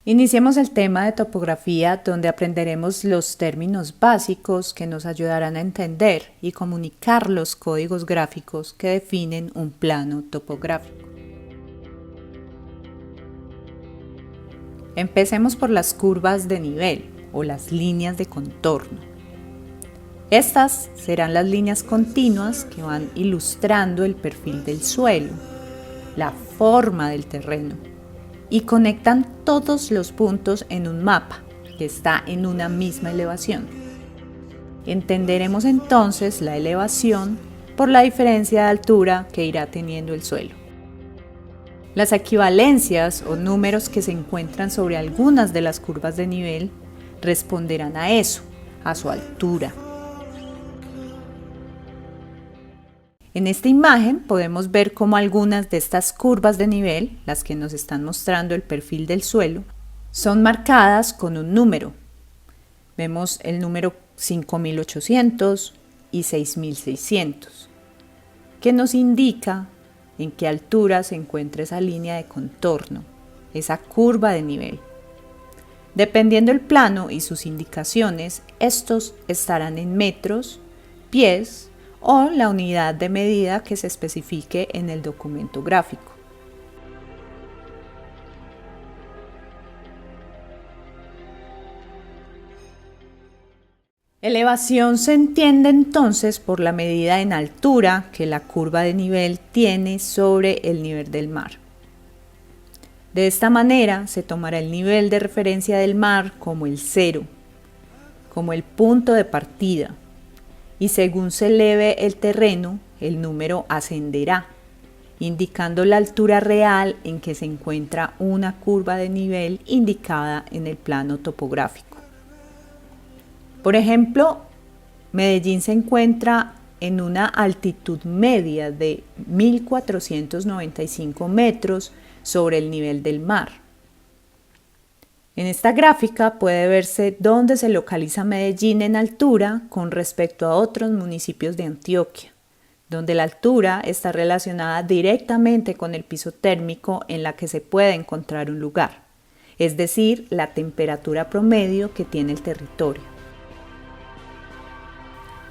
Iniciemos el tema de topografía, donde aprenderemos los términos básicos que nos ayudarán a entender y comunicar los códigos gráficos que definen un plano topográfico. Empecemos por las curvas de nivel o las líneas de contorno. Estas serán las líneas continuas que van ilustrando el perfil del suelo, la forma del terreno, y conectan todos los puntos en un mapa que está en una misma elevación. Entenderemos entonces la elevación por la diferencia de altura que irá teniendo el suelo. Las equivalencias o números que se encuentran sobre algunas de las curvas de nivel responderán a eso, a su altura. En esta imagen podemos ver cómo algunas de estas curvas de nivel, las que nos están mostrando el perfil del suelo, son marcadas con un número. Vemos el número 5800 y 6600, que nos indica en qué altura se encuentra esa línea de contorno, esa curva de nivel. Dependiendo del plano y sus indicaciones, estos estarán en metros, pies o la unidad de medida que se especifique en el documento gráfico. Elevación se entiende entonces por la medida en altura que la curva de nivel tiene sobre el nivel del mar. De esta manera se tomará el nivel de referencia del mar como el cero, como el punto de partida, y según se eleve el terreno, el número ascenderá, indicando la altura real en que se encuentra una curva de nivel indicada en el plano topográfico. Por ejemplo, Medellín se encuentra en una altitud media de 1.495 metros sobre el nivel del mar. En esta gráfica puede verse dónde se localiza Medellín en altura con respecto a otros municipios de Antioquia, donde la altura está relacionada directamente con el piso térmico en la que se puede encontrar un lugar, es decir, la temperatura promedio que tiene el territorio.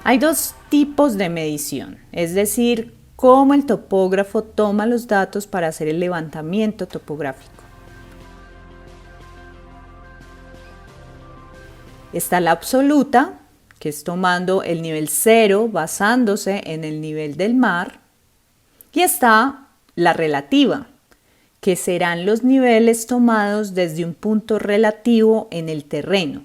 Hay dos tipos de medición, es decir, cómo el topógrafo toma los datos para hacer el levantamiento topográfico. Está la absoluta, que es tomando el nivel cero basándose en el nivel del mar, y está la relativa, que serán los niveles tomados desde un punto relativo en el terreno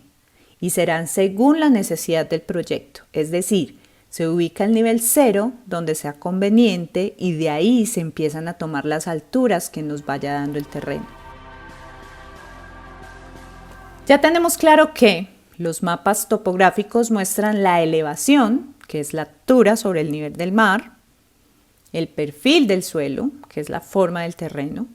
y serán según la necesidad del proyecto, es decir, se ubica el nivel cero donde sea conveniente y de ahí se empiezan a tomar las alturas que nos vaya dando el terreno. Ya tenemos claro que los mapas topográficos muestran la elevación, que es la altura sobre el nivel del mar, el perfil del suelo, que es la forma del terreno,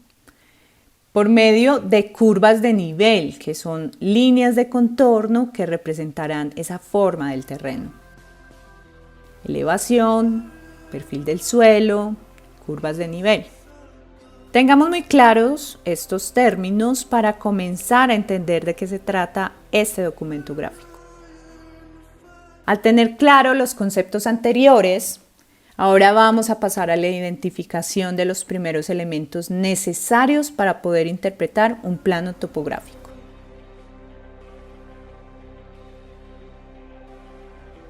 por medio de curvas de nivel, que son líneas de contorno que representarán esa forma del terreno. Elevación, perfil del suelo, curvas de nivel. Tengamos muy claros estos términos para comenzar a entender de qué se trata este documento gráfico. Al tener claro los conceptos anteriores, ahora vamos a pasar a la identificación de los primeros elementos necesarios para poder interpretar un plano topográfico.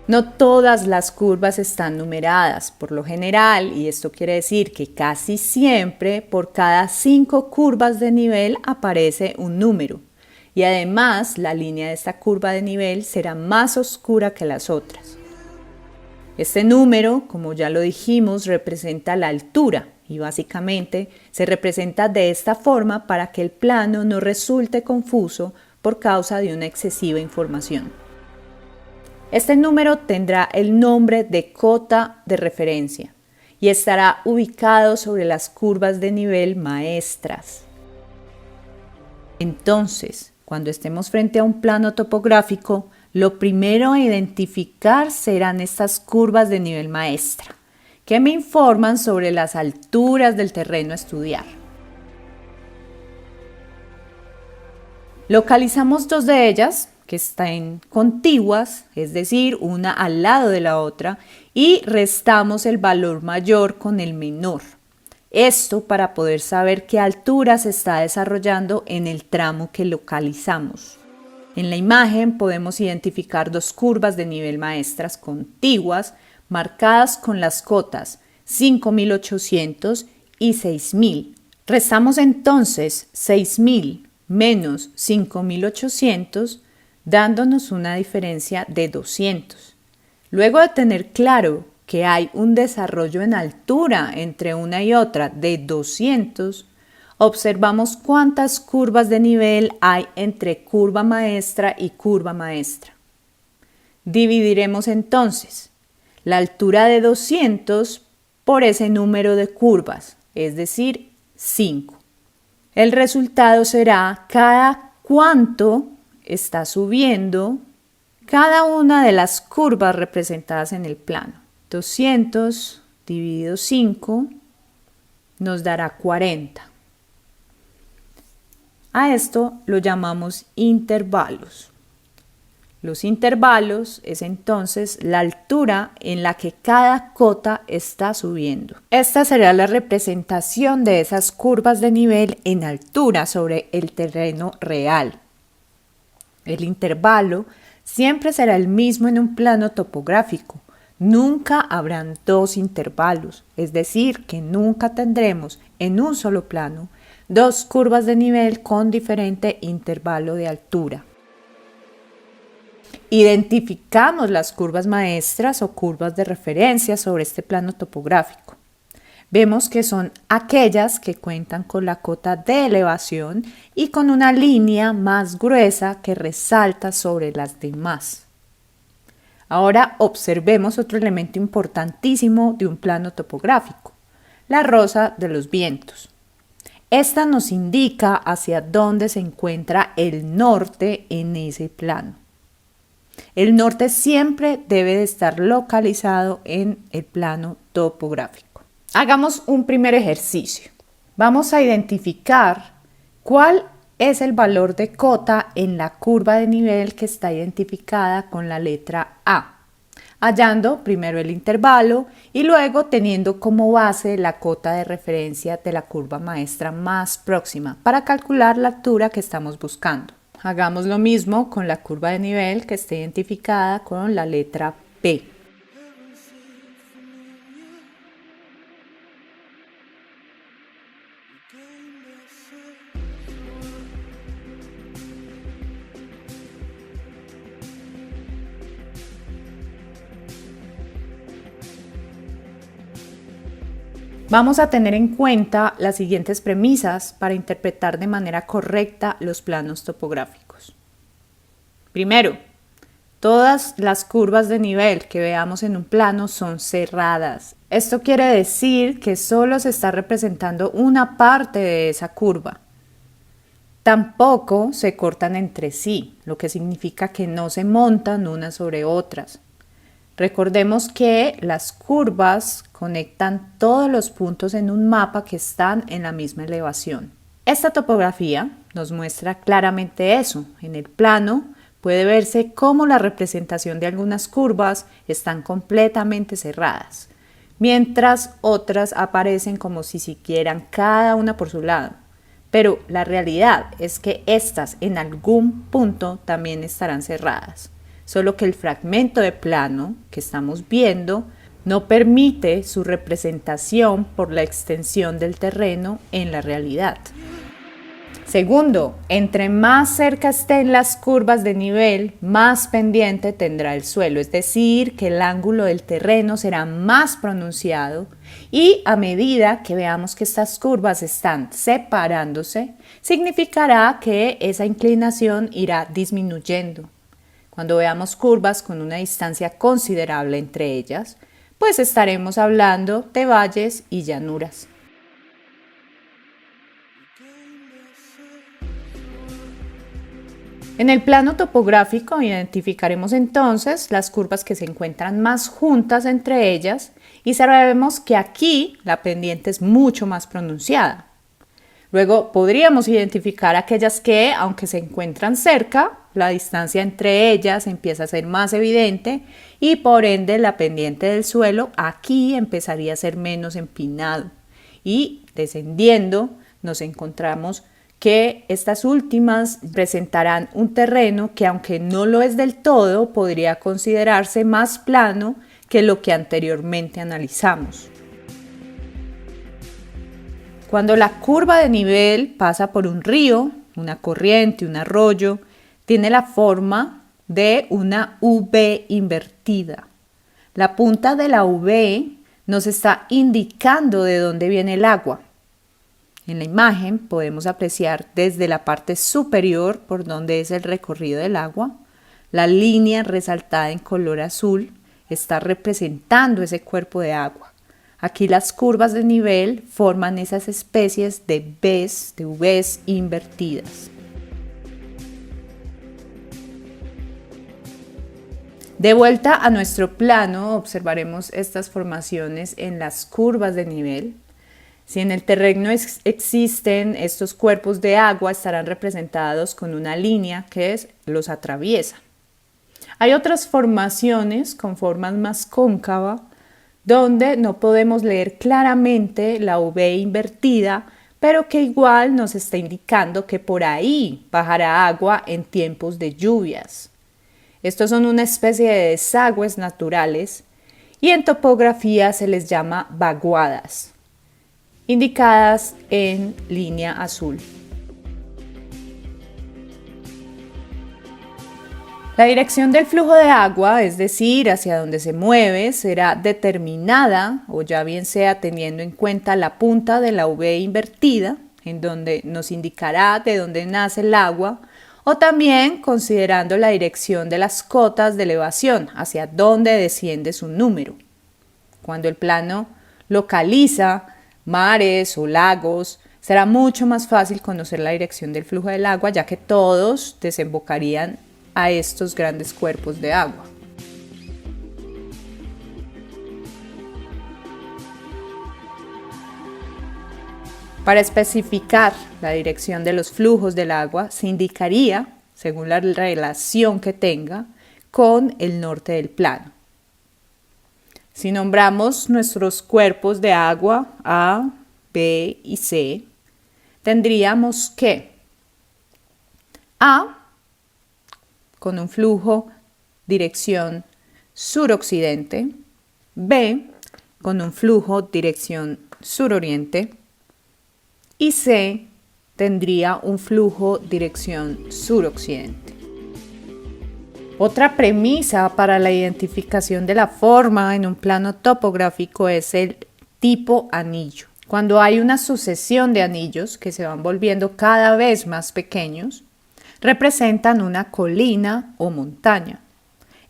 No todas las curvas están numeradas, por lo general, y esto quiere decir que casi siempre por cada 5 curvas de nivel aparece un número, y además la línea de esta curva de nivel será más oscura que las otras. Este número, como ya lo dijimos, representa la altura y básicamente se representa de esta forma para que el plano no resulte confuso por causa de una excesiva información. Este número tendrá el nombre de cota de referencia y estará ubicado sobre las curvas de nivel maestras. Entonces, cuando estemos frente a un plano topográfico, lo primero a identificar serán estas curvas de nivel maestra, que me informan sobre las alturas del terreno a estudiar. Localizamos dos de ellas que están contiguas, es decir, una al lado de la otra, y restamos el valor mayor con el menor. Esto para poder saber qué altura se está desarrollando en el tramo que localizamos. En la imagen podemos identificar dos curvas de nivel maestras contiguas marcadas con las cotas 5.800 y 6.000. Restamos entonces 6.000 menos 5.800, dándonos una diferencia de 200. Luego de tener claro que hay un desarrollo en altura entre una y otra de 200, observamos cuántas curvas de nivel hay entre curva maestra y curva maestra. Dividiremos entonces la altura de 200 por ese número de curvas, es decir, 5. El resultado será cada cuánto está subiendo cada una de las curvas representadas en el plano. 200 dividido 5 nos dará 40. A esto lo llamamos intervalos. Los intervalos es entonces la altura en la que cada cota está subiendo. Esta será la representación de esas curvas de nivel en altura sobre el terreno real. El intervalo siempre será el mismo en un plano topográfico. Nunca habrán dos intervalos, es decir, que nunca tendremos en un solo plano dos curvas de nivel con diferente intervalo de altura. Identificamos las curvas maestras o curvas de referencia sobre este plano topográfico. Vemos que son aquellas que cuentan con la cota de elevación y con una línea más gruesa que resalta sobre las demás. Ahora observemos otro elemento importantísimo de un plano topográfico, la rosa de los vientos. Esta nos indica hacia dónde se encuentra el norte en ese plano. El norte siempre debe de estar localizado en el plano topográfico. Hagamos un primer ejercicio. Vamos a identificar cuál es el valor de cota en la curva de nivel que está identificada con la letra A, hallando primero el intervalo y luego teniendo como base la cota de referencia de la curva maestra más próxima para calcular la altura que estamos buscando. Hagamos lo mismo con la curva de nivel que está identificada con la letra P. Vamos a tener en cuenta las siguientes premisas para interpretar de manera correcta los planos topográficos. Primero, todas las curvas de nivel que veamos en un plano son cerradas. Esto quiere decir que solo se está representando una parte de esa curva. Tampoco se cortan entre sí, lo que significa que no se montan unas sobre otras. Recordemos que las curvas conectan todos los puntos en un mapa que están en la misma elevación. Esta topografía nos muestra claramente eso. En el plano puede verse cómo la representación de algunas curvas están completamente cerradas, mientras otras aparecen como si siguieran cada una por su lado. Pero la realidad es que estas en algún punto también estarán cerradas. Solo que el fragmento de plano que estamos viendo no permite su representación por la extensión del terreno en la realidad. Segundo, entre más cerca estén las curvas de nivel, más pendiente tendrá el suelo, es decir, que el ángulo del terreno será más pronunciado y a medida que veamos que estas curvas están separándose, significará que esa inclinación irá disminuyendo. Cuando veamos curvas con una distancia considerable entre ellas, pues estaremos hablando de valles y llanuras. En el plano topográfico identificaremos entonces las curvas que se encuentran más juntas entre ellas y sabemos que aquí la pendiente es mucho más pronunciada. Luego podríamos identificar aquellas que, aunque se encuentran cerca, la distancia entre ellas empieza a ser más evidente y por ende la pendiente del suelo aquí empezaría a ser menos empinado. Y descendiendo nos encontramos que estas últimas presentarán un terreno que, aunque no lo es del todo, podría considerarse más plano que lo que anteriormente analizamos. Cuando la curva de nivel pasa por un río, una corriente, un arroyo, tiene la forma de una V invertida. La punta de la V nos está indicando de dónde viene el agua. En la imagen podemos apreciar desde la parte superior, por donde es el recorrido del agua, la línea resaltada en color azul está representando ese cuerpo de agua. Aquí las curvas de nivel forman esas especies de Vs invertidas. De vuelta a nuestro plano, observaremos estas formaciones en las curvas de nivel. Si en el terreno existen estos cuerpos de agua, estarán representados con una línea que los atraviesa. Hay otras formaciones con formas más cóncava, donde no podemos leer claramente la V invertida, pero que igual nos está indicando que por ahí bajará agua en tiempos de lluvias. Estos son una especie de desagües naturales y en topografía se les llama vaguadas, indicadas en línea azul. La dirección del flujo de agua, es decir, hacia dónde se mueve, será determinada, o ya bien sea teniendo en cuenta la punta de la V invertida, en donde nos indicará de dónde nace el agua, o también considerando la dirección de las cotas de elevación, hacia dónde desciende su número. Cuando el plano localiza mares o lagos, será mucho más fácil conocer la dirección del flujo del agua, ya que todos desembocarían a estos grandes cuerpos de agua. Para especificar la dirección de los flujos del agua, se indicaría, según la relación que tenga, con el norte del plano. Si nombramos nuestros cuerpos de agua A, B y C, tendríamos que A, con un flujo dirección suroccidente, B, con un flujo dirección suroriente, y C tendría un flujo dirección suroccidente. Otra premisa para la identificación de la forma en un plano topográfico es el tipo anillo. Cuando hay una sucesión de anillos que se van volviendo cada vez más pequeños, representan una colina o montaña.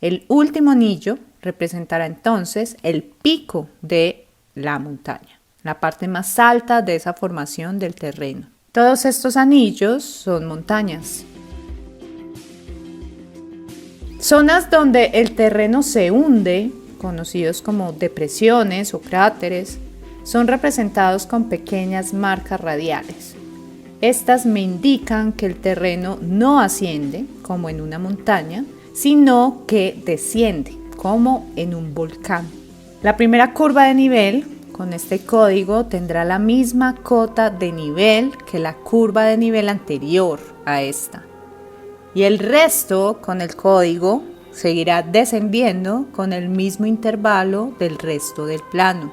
El último anillo representará entonces el pico de la montaña, la parte más alta de esa formación del terreno. Todos estos anillos son montañas. Zonas donde el terreno se hunde, conocidos como depresiones o cráteres, son representados con pequeñas marcas radiales. Estas me indican que el terreno no asciende, como en una montaña, sino que desciende, como en un volcán. La primera curva de nivel, con este código, tendrá la misma cota de nivel que la curva de nivel anterior a esta. Y el resto, con el código, seguirá descendiendo con el mismo intervalo del resto del plano.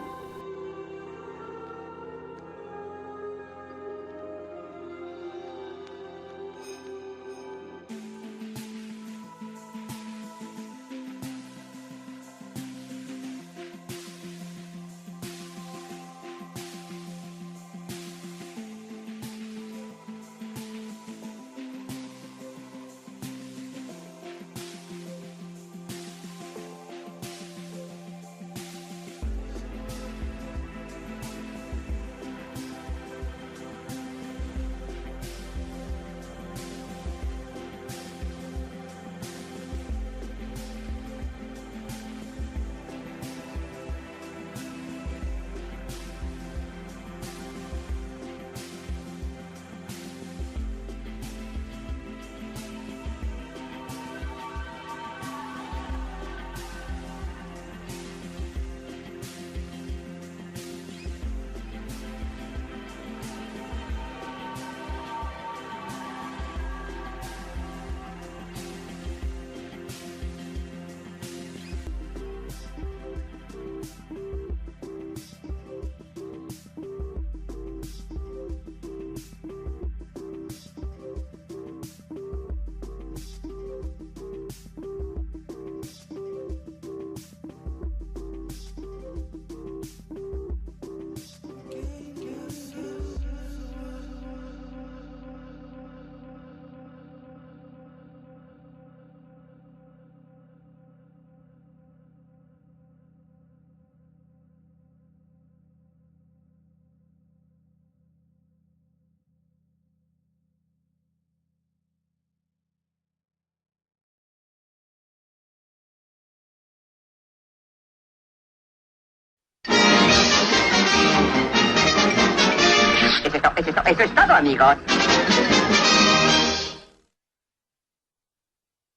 eso es todo, amigos.